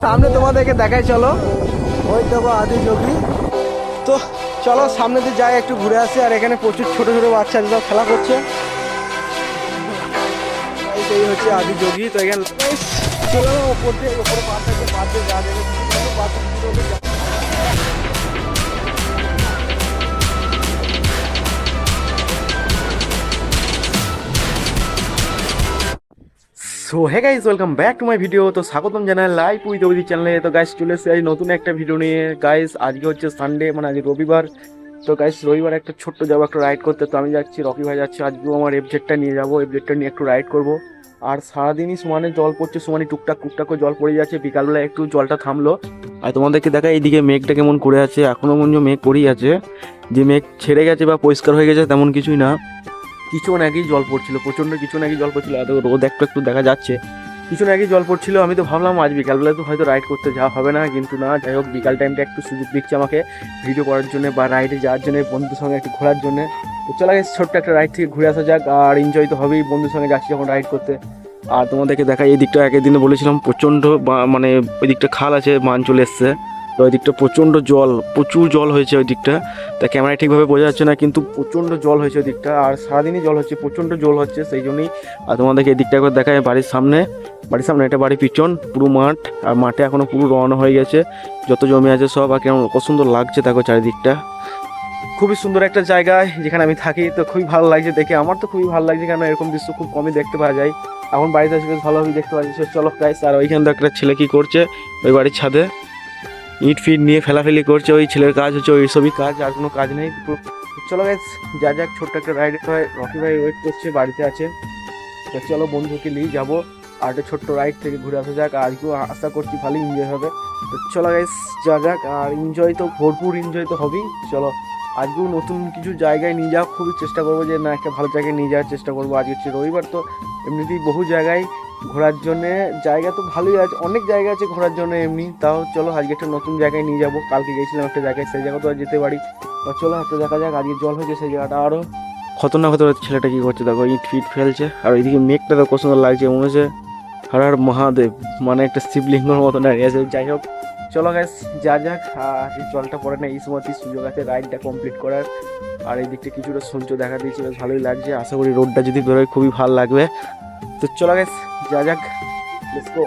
সামনে তোমাদেরকে দেখাই, চলো ওই তো আদি যোগী। তো চলো সামনে দিয়ে যাই, একটু ঘুরে আসি। আর এখানে প্রচুর ছোট ছোট বাচ্চা সব খেলা করছে। এই হচ্ছে আদি যোগী। তো এখানে চলো ওপর দিয়ে ওপরে পাশ আছে, পাশ দিয়ে যা যাবে so hey guys, welcome back to my video. তো স্বাগতম জানাই লাইভ উইথ অভিজিৎ চ্যানেলে। তো গাইস চলে এসেছি আজ নতুন একটা ভিডিও নিয়ে। গাইস আজকে হচ্ছে সানডে, মানে আজ রবিবার। তো গাইস রবিবার একটা ছোট্ট যাবো একটা রাইড করতে। তো আমি যাচ্ছি, রকি ভাই যাচ্ছে, আজকেও আমার এফজেডটা নিয়ে যাবো, এফজেডটা নিয়ে একটু রাইড করবো। আর সারাদিনই সমানে জল পড়ছে, সমানে টুকটাক টুকটাক করে জল পড়ে যাচ্ছে। বিকালবেলা একটু জলটা থামলো। আর তোমাদেরকে দেখা এইদিকে মেঘটা কেমন করে আছে, এখনো মনে মেঘ পড়েই আছে। যে মেঘ ছেড়ে গেছে বা পরিষ্কার হয়ে গেছে তেমন কিছুই না। কিছুক্ষণ আগেই জল পড়ছিল, প্রচণ্ড কিছুক্ষণ আগেই জল পড়ছিল। এত রোদ একটু একটু দেখা যাচ্ছে, কিছুক্ষণ আগেই জল পড়ছিল। আমি তো ভাবলাম আজ বিকালবেলা তো হয়তো রাইড করতে যাওয়া হবে না, কিন্তু না, যাই হোক বিকাল টাইমটা একটু সুযোগ দিচ্ছে আমাকে ভিডিও করার জন্য বা রাইডে যাওয়ার জন্য, বন্ধুদের সঙ্গে একটু ঘোরার জন্য। তো চলো গেছে ছোট্ট একটা রাইড থেকে ঘুরে আসা যাক। আর এনজয় তো হবেই বন্ধুর সঙ্গে যাচ্ছি যখন রাইড করতে। আর তোমাদেরকে দেখা, এই দিকটা আগের দিনে বলেছিলাম প্রচণ্ড মানে ওই দিকটা খাল আছে, মান চলে এসছে। তো ওই দিকটা প্রচণ্ড জল, প্রচুর জল হয়েছে ওই দিকটা। তা ক্যামেরায় ঠিকভাবে বোঝা যাচ্ছে না, কিন্তু প্রচণ্ড জল হয়েছে ওই দিকটা। আর সারাদিনই জল হচ্ছে, প্রচণ্ড জল হচ্ছে, সেই জন্যই। আর তোমাদেরকে এই দিকটা একবার দেখায়, বাড়ির সামনে এটা বাড়ির পিছন পুরো মাঠ। আর মাঠে এখনও পুরো রওনা হয়ে গেছে, যত জমি আছে সব। আর কেমন কত সুন্দর লাগছে দেখো চারিদিকটা, খুবই সুন্দর একটা জায়গায় যেখানে আমি থাকি। তো খুবই ভালো লাগছে দেখে, আমার তো খুবই ভালো লাগছে, কারণ এরকম দৃশ্য খুব কমই দেখতে পাওয়া যায়। এখন বাড়িতে আসবে বেশ ভালোভাবে দেখতে পাচ্ছি। চলো গাইস, আর ওইখানে তো একটা ছেলে কি করছে ওই বাড়ির ছাদে, ইট ফিট নিয়ে ফেলাফেলি করছে। ওই ছেলের কাজ হচ্ছে ওই সবই কাজ, আর কোনো কাজ নেই। চলো গাইস যা যাক, ছোট্ট একটা রাইড হয়। রকি ভাই ওয়েট করছে, বাড়িতে আছে। তো চলো বন্ধুকে নিয়ে যাবো আর একটা ছোট্ট রাইড থেকে ঘুরে আসা যাক। আর আজকেও আশা করছি ভালো এনজয় হবে। তো চলো গাইস যা যাক, আর এনজয় তো ভরপুর এনজয় তো হবেই। চলো আজকেও নতুন কিছু জায়গায় নিয়ে যাওয়া খুবই চেষ্টা করবো, যে না একটা ভালো জায়গায় নিয়ে যাওয়ার চেষ্টা করবো। আজকে হচ্ছে রবিবার, তো এমনিতেই বহু জায়গায় ঘোরার জন্যে জায়গা তো ভালোই আছে, অনেক জায়গা আছে ঘোরার জন্য এমনি। তাও চলো আজকে একটা নতুন জায়গায় নিয়ে যাবো। কালকে গেছিলাম একটা জায়গায়, সেই জায়গা তো আর যেতে পারি। তো চলো একটা দেখা যাক, আজকে জল হয়েছে সেই জায়গাটা আরও খতরনাক হতে পারে। ছেলেটা কি করছে দেখো, ইট ফিট ফেলছে। আর ওইদিকে মেঘটা তো কত সুন্দর লাগছে, মনে হচ্ছে হর হর মহাদেব, মানে একটা শিবলিঙ্গর মতো দাঁড়িয়ে আছে। যাই হোক চলো গ্যাস যা যাক। এই জলটা পড়ে না, এই সময়তেই সুযোগ আছে রাইডটা কমপ্লিট করার। আর এই দিকটা কিছুটা সূর্য দেখা দিয়েছে, বেশ ভালোই লাগছে। আশা করি রোডটা যদি বেরোয় খুবই ভালো লাগবে। তো চলো গ্যাস যা যাক, লেটস গো।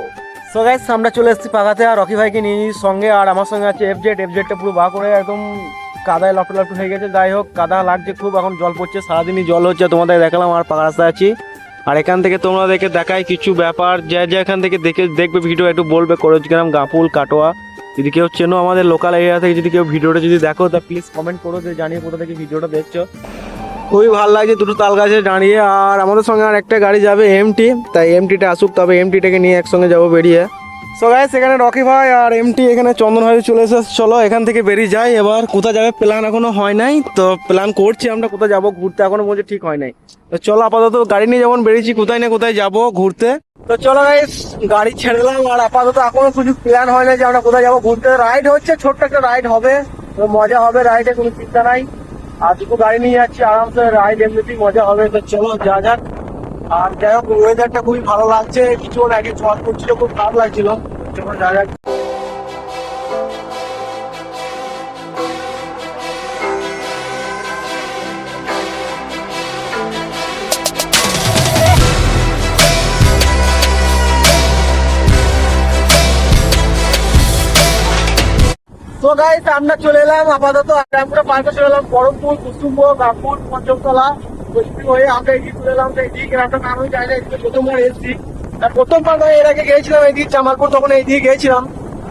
সো গাইস আমরা চলে এসেছি পাকাতে, আর রকি ভাইকে নিয়ে সঙ্গে। আর আমার সঙ্গে আছে এফজেডটা পুরো বা করে একদম কাদায় লপটু হয়ে গেছে। যাই হোক কাদা লাগছে খুব, এখন জল পড়ছে, সারাদিনই জল হচ্ছে। তোমাদের দেখালাম আর পাকা রাস্তায় আছি। আর এখান থেকে তোমাদেরকে দেখায় কিছু ব্যাপার, যা এখান থেকে দেখবে ভিডিও একটু বলবে করজগ্রাম, গাপুল, কাটোয়া। যদি কেউ চেনো আমাদের লোকাল এরিয়া থেকে, যদি কেউ ভিডিওটা যদি দেখো তা প্লিজ কমেন্ট করো, যে জানিয়ে কোথা থেকে ভিডিওটা দেখছো। খুবই ভালো লাগছে দুটো তাল গাছে দাঁড়িয়ে। আর আমাদের সঙ্গে আর একটা গাড়ি যাবে এমটি, তাই এমটিটা আসুক, তবে এমটিটাকে নিয়ে একসঙ্গে যাবো বেরিয়ে। সো গাইস এখানে রকি ভাই আর এমটি, এখানে চন্দন ভাই চলে এসেছে। চলো এখান থেকে বেরিয়ে যাই। এবার কোথায় যাবে প্ল্যান এখনো হয় নাই, তো প্ল্যান করছি আমরা কোথায় যাবো ঘুরতে, এখনো পর্যন্ত ঠিক হয় নাই। তো চলো আপাতত গাড়ি নিয়ে যেমন বেরিয়েছি, কোথায় না কোথায় যাবো ঘুরতে। তো চলো গাইস গাড়ি ছেড়ে দিলাম। আর আপাতত এখনো কিছু প্ল্যান হয় না যে আমরা কোথায় যাবো ঘুরতে। রাইড হচ্ছে, ছোট্ট একটা রাইড হবে, তো মজা হবে রাইডে, কোনো চিন্তা নাই। আর দুটো গাড়ি নিয়ে যাচ্ছি, আরামসে রাইড এমনিতেই মজা হবে। তো চলো যা যাক। আর যাই হোক ওয়েদারটা খুবই ভালো লাগছে, কিছুক্ষণ আগে জল পড়ছিল, খুব খারাপ লাগছিল। চলো যা যাক। তো গাইস আমরা চলে এলাম আপাতত রামপুরা পার্কে, চলে এলাম বরফপুর, কুসুমপুর, গাপুর, পঞ্চমতলা হয়ে আমরা এদিকে চলে এলাম। এই গ্রামটার নাম আমি জানি না, এদিকে প্রথমবার এসেছি। প্রথমবার নয়, এর আগে গিয়েছিলাম এইদিকে জামালপুর, তখন এইদিকে গিয়েছিলাম।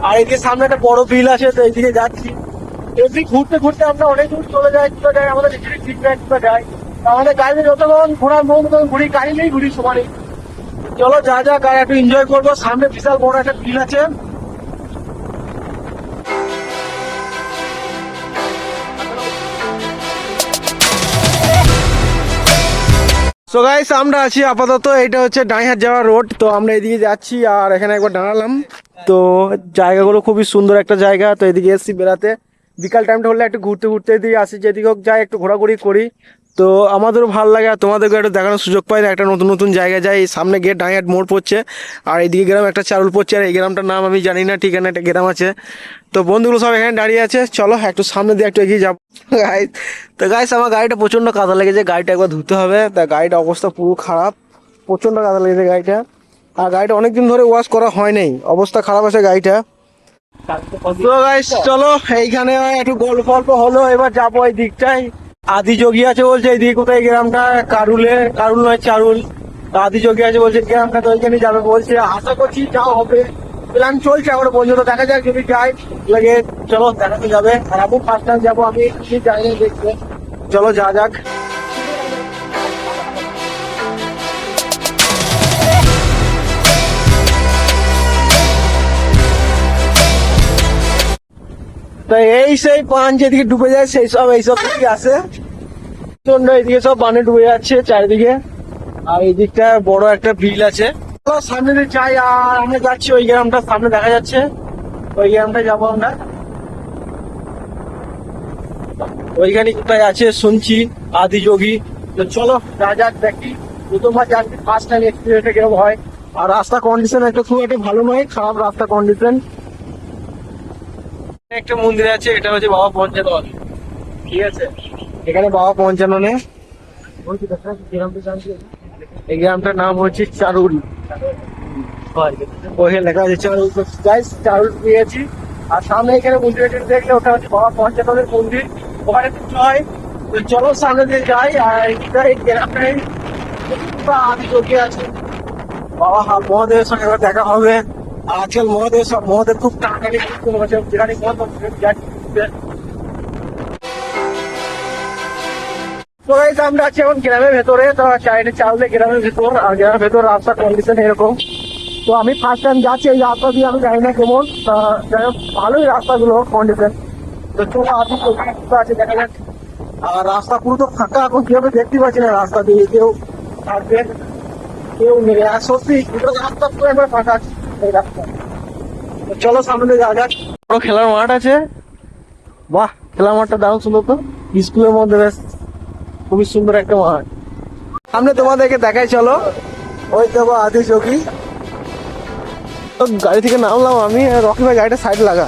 আর এদিকে সামনে একটা বড় বিল আছে, তো এইদিকে যাচ্ছি। এদিকে ঘুরতে ঘুরতে আমরা অনেক দূর চলে যাই, আমাদের নিজেরই ঠিক নাই কোথায় যাই। আমাদের গাড়িতে যতক্ষণ ঘোরার মন তখন ঘুরি, গাড়ি নেই ঘুরি সমানই। চলো যা যা, গাড়ি একটু এনজয় করবো। সামনে বিশাল বড় একটা বিল আছে। সো গাইস আমরা আছি আপাতত, এটা হচ্ছে ডাইহাট যাওয়ার রোড। তো আমরা এদিকে যাচ্ছি, আর এখানে একবার দাঁড়ালাম। তো জায়গাগুলো খুবই সুন্দর একটা জায়গা। তো এদিকে এসছি বেড়াতে, বিকাল টাইমটা হলে একটু ঘুরতে ঘুরতে এদিকে আসি, যেদিকে হোক যাই একটু ঘোরাঘুরি করি। তো আমাদেরও ভালো লাগে আর তোমাদেরকে একটু দেখানোর সুযোগ পাই না, একটা নতুন নতুন জায়গায় যাই। সামনে গিয়ে ডাইয়াট মোড় পড়ছে আর এইদিকে গ্রাম একটা চারুল পড়ছে, আর এই গ্রামটার নাম আমি জানি না, ঠিকানা একটা গ্রাম আছে। তো বন্ধুগুলো সব এখানে দাঁড়িয়ে আছে, চলো একটু সামনে দিয়ে একটু এগিয়ে যাবো। গাইস তো গাইস আমার গাড়িটা প্রচণ্ড কাদা লেগেছে, গাড়িটা একবার ধুতে হবে। তা গাড়িটা অবস্থা পুরো খারাপ, প্রচণ্ড কাদা লেগেছে গাড়িটা। আর গাড়িটা অনেকদিন ধরে ওয়াশ করা হয় নাই, অবস্থা খারাপ আছে গাড়িটা। তো গাইস চলো এইখানে একটু গল্প গল্প হলো, এবার যাবো এই দিকটায়। আদি যোগী আছে বলছে এইদিকে কোথায় গ্রামটা, কারুল নয় চারুল। আদি যোগী আছে বলছে গ্রামটা, তো ওইখানে যাবে বলছে, আশা করছি যাওয়া হবে। প্ল্যান চলছে এখন পর্যন্ত, দেখা যাক যদি যাই লাগে। চলো দেখাতে যাবে, আর আমি ফার্স্ট টাইম যাবো, আমি যাই না দেখতে। চলো যা যাক। তো এই সেই পান যেদিকে ডুবে যায় সেই সব এইসব দিকে আসে, প্রচন্ড এইদিকে সব পানে ডুবে যাচ্ছে চারিদিকে। আর এই দিকটা বড় একটা বিল আছে, সামনে দিয়ে যাই। আর আমরা যাচ্ছি ওই গ্রামটা, সামনে দেখা যাচ্ছে ওই গ্রামটায় যাবো আমরা। ওইখানে কোথায় আছে শুনছি আদি যোগী। তো চলো যা যাক দেখি, প্রথমবার যাচ্ছি, ফার্স্ট টাইম এক্সপিরিয়েন্স কিরকম হয়। আর রাস্তা কন্ডিশন একটা খুব একটা ভালো নয়, খারাপ রাস্তা কন্ডিশন। একটা মন্দির আছে, এটা হচ্ছে বাবা পঞ্চানন, ঠিক আছে। এখানে বাবা পঞ্চাননে, এই গ্রামটার নাম হচ্ছে চারুল, ওখানে লেখা আছে চারুল। চারুল পেয়েছি। আর সামনে এখানে মন্দির দেখলে ওটা হচ্ছে বাবা পঞ্চাননের মন্দির, ওখানে পুজো হয়। তো চলো সামনে দিয়ে যাই। আর এই গ্রামটাই আদি যোগী আছে, বাবা মহাদেবের সঙ্গে এবার দেখা হবে। আর আজকাল মহাদেব খুব টাকানি যেখানে তো গাইস আমরা আছি এখন গ্রামের ভেতরে। তো চাইলে চাললে গ্রামের ভেতর, আর গ্রামের ভেতর রাস্তার কন্ডিশন এরকম। তো আমি ফার্স্ট টাইম যাচ্ছি এই রাস্তা দিয়ে, আমি জানি না কেমন, যাই হোক ভালোই রাস্তাগুলো কন্ডিশন। তো চলো আপনি আছে দেখা যাক। আর রাস্তা পুরো তো ফাঁকা, এখন কিভাবে দেখতে পাচ্ছি না রাস্তা দিয়ে কেউ থাকবে, কেউ নেই। আর সত্যি রাস্তা পুরো একবার ফাঁকা এই রাস্তা। তো চলো সামনে যাওয়া যাক। বড় খেলার মাঠ আছে, বাহ খেলার মাঠটা দারুণ সুন্দর। তো স্কুলের মধ্যে বেশ খুবই সুন্দর একটা মাঠ। সামনে তোমাদেরকে দেখাই চলো, ওই দেখো আদি যোগী। তো গাড়ি থেকে নামলাম আমি, রকি ভাই গাড়িটা সাইড লাগা।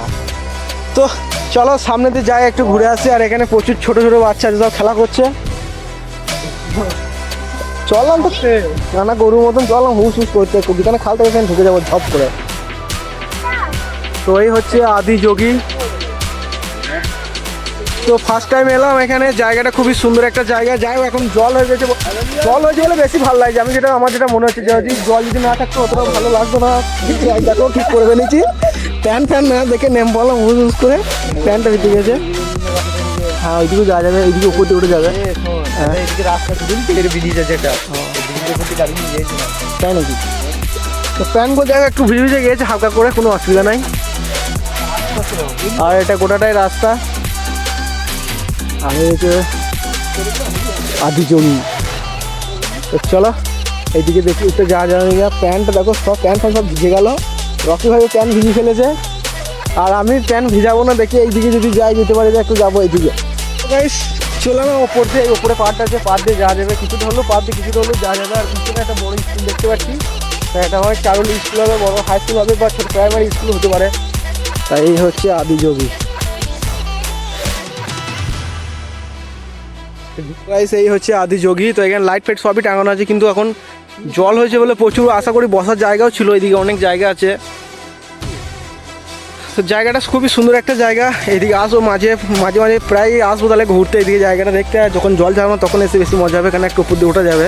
তো চলো সামনে দিয়ে যাই, একটু ঘুরে আসি। আর এখানে প্রচুর ছোট ছোট বাচ্চা আছে, সব খেলা করছে। চললাম তো নানা গরুর মতন চললাম, হুস হুস করতে, বিকানে খালতে এখানে ঢুকে যাবো ঝপ করে। তো এই হচ্ছে আদি যোগী। তো ফার্স্ট টাইম এলাম এখানে, জায়গাটা খুবই সুন্দর একটা জায়গা। যাই হোক এখন জল হয়ে গেছে, জল হয়েছে বলে বেশি ভালো লাগছে। আমার যেটা মনে হচ্ছে যে জল যদি না থাকতো অতটা ভালো লাগতো না। জায়গাটাও ঠিক করে ফেলেছি, প্যান ফ্যান না দেখে নেম বললাম হুজ হুজ করে, প্যানটা ভিজে গেছে। হ্যাঁ ওইদিকে যাওয়া যাবে, এইদিকে উপর দিয়ে উঠে যাবে। তাই নাকি? তো প্যানগুলো জায়গা একটু ভিজে ভিজে গিয়েছে হালকা করে, কোনো অসুবিধা নাই। আর এটা গোটাটাই রাস্তা। আর হচ্ছে আদি যোগী। তো চলো এইদিকে দেখি একটু যাওয়া যাবে। প্যান্টটা দেখো, সব প্যান্ট সব ভিজে গেল। রকি ভাই প্যান্ট ভিজে ফেলেছে, আর আমি প্যান্ট ভিজাবো না। দেখি এইদিকে যদি যাই যেতে পারি, একটু যাবো এইদিকে। চলো না ওপর দিয়ে, ওপরে পাহাড়টা আছে, পাহাড় দিয়ে যাওয়া যাবে। কিছুটা হলেও পাহাড় দিয়ে কিছুটা হলেও যাওয়া যাবে। আর কিছুটা একটা বড় স্কুল দেখতে পাচ্ছি, তাই এটা হয় চারুল স্কুল হবে, বড় হাই স্কুল হবে, বা ছোট প্রাইমারি স্কুল হতে পারে। তাই এই হচ্ছে আদি যোগী। এই হচ্ছে আদি যোগী। তো এখানে লাইট ফাইট সবই টাঙানো আছে, কিন্তু এখন জল হয়েছে বলে প্রচুর, আশা করি বসার জায়গাও ছিল, এদিকে অনেক জায়গা আছে। তো জায়গাটা খুবই সুন্দর একটা জায়গা। এদিকে আসো মাঝে মাঝে মাঝে প্রায় আসবো তাহলে ঘুরতে, এদিকে জায়গাটা দেখতে। যখন জল যাবে না তখন এসে বেশি মজা হবে, কারণ একটু উপর দিয়ে ওঠা যাবে।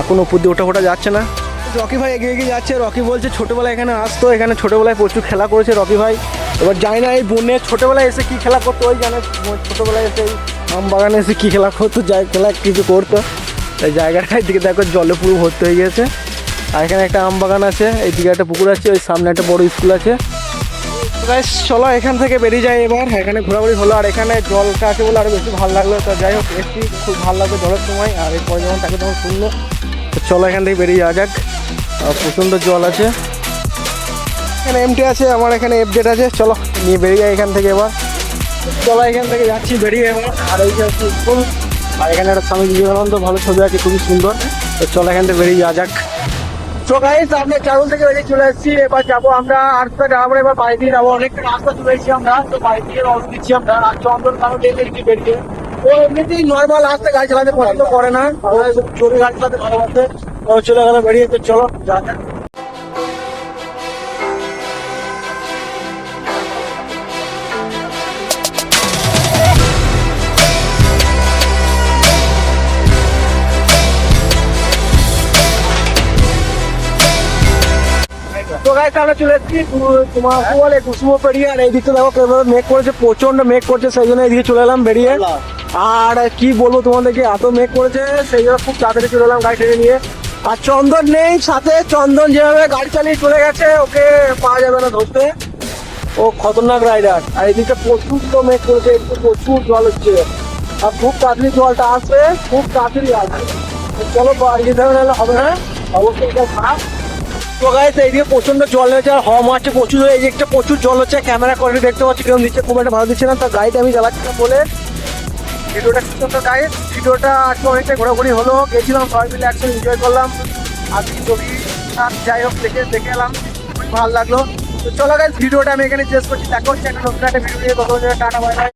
এখন উপর দিয়ে ওঠা যাচ্ছে না। রকি ভাই এগিয়ে এগিয়ে যাচ্ছে। রকি বলছে ছোটোবেলায় এখানে আসতো, এখানে ছোটোবেলায় প্রচুর খেলা করেছে রকি ভাই। এবার জানি না এই বনে ছোটোবেলায় এসে কী খেলা করতো, ওই জানে ছোটোবেলায় এসে আম বাগানে এসে কী খেলা করতো, খেলা কিছু করতো। তাই জায়গাটার দিকে দেখো জলে পুরো ভর্তি হয়ে গেছে। আর এখানে একটা আম বাগান আছে, এইদিকে একটা পুকুর আছে, ওই সামনে একটা বড় স্কুল আছে। চলো এখান থেকে বেরিয়ে যায় এবার। এখানে ঘোরাঘুরি হলো, আর এখানে জলটা আছে বলে আরও বেশি ভালো লাগলো। তো যাই হোক এসছি, খুব ভালো লাগলো জলের সময়। আর এরপরে যখন থাকে তখন শুনলো। তো চলো এখান থেকে বেরিয়ে যাওয়া যাক। প্রচণ্ড জল আছে, এখানে এমটি আছে, আমার এখানে এফজেড আছে। চলো নিয়ে বেরিয়ে যাই এখান থেকে এবার। চলো এখান থেকে যাচ্ছি বেরিয়ে এবার। আর এই যে স্কুল, আর এখানে একটা স্বামী বিবেকানন্দ ভালো ছবি আছে, খুবই সুন্দর। তো চলো এখান থেকে বেরিয়ে যাওয়া যাক। তো গাইস আমরা চারুল থেকে বেরিয়ে চলে এসেছি, এবার যাবো আমরা আটটা যাবো, এবার বাড়ি দিয়ে যাবো। অনেকটা রাস্তা চলে এসেছি আমরা, তো বাড়ি দিয়ে রওনা দিচ্ছি আমরা। আর চন্দন কারণ দেখেছি বেরিয়ে, ও এমনিতেই নর্মাল রাস্তায় গাড়ি চালাতে পছন্দ করে না, জোরে গাড়ি চালাতে ভালোবাসে। ও চলে গেলে বেরিয়ে, তো চলো যা যাক। তো গাইস আমরা চলে এসেছি তোমার কি বলে কুসুমো পেরিয়ে। আর এই দিকটা দেখো কিভাবে মেঘ করেছে, প্রচন্ড মেঘ করছে, সেই জন্য এইদিকে চলে এলাম বেরিয়ে। আর কি বলবো তোমাদেরকে, এত মেঘ করেছে সেই জন্য খুব তাড়াতাড়ি চলে এলাম গাড়ি টেনে নিয়ে। আর চন্দন নেই সাথে, চন্দন যেভাবে গাড়ি চালিয়ে চলে গেছে ওকে পাওয়া যাবে না ধরতে, ও খতরনাক রাইডার। আর এইদিকে প্রচুর তো মেঘ করেছে, একটু প্রচুর জল হচ্ছে, আর খুব তাড়াতাড়ি জলটা আসবে, খুব তাড়াতাড়ি আসবে। চলো বাড়ি যেতে হবে, নাহলে হবে না, অবশ্যই এটা খারাপ। তো গাইস এইদিকে প্রচন্ড জল হয়েছে, আর হওয়া মারছে প্রচুর, এই যে একটা প্রচুর জল হচ্ছে। ক্যামেরা কোয়ালিটি দেখতে পাচ্ছি কেমন দিচ্ছে, খুব একটা ভালো দিচ্ছে না। তো গাড়িটা আমি চালাচ্ছিলাম বলে ভিডিওটা কি সুন্দর গাইস, ভিডিওটা আজকে অনেকটা ঘোরাঘুরি হলো, গেছিলাম সবাই মিলে একসাথে এনজয় করলাম। আজকে ছবি যাই হোক দেখে এলাম, খুবই ভালো লাগলো। তো চলো গাইস ভিডিওটা আমি এখানে শেষ করছি, দেখা হচ্ছে একটা নতুন একটা ভিডিও নিয়ে। ততক্ষণ টাটা বাই বাই।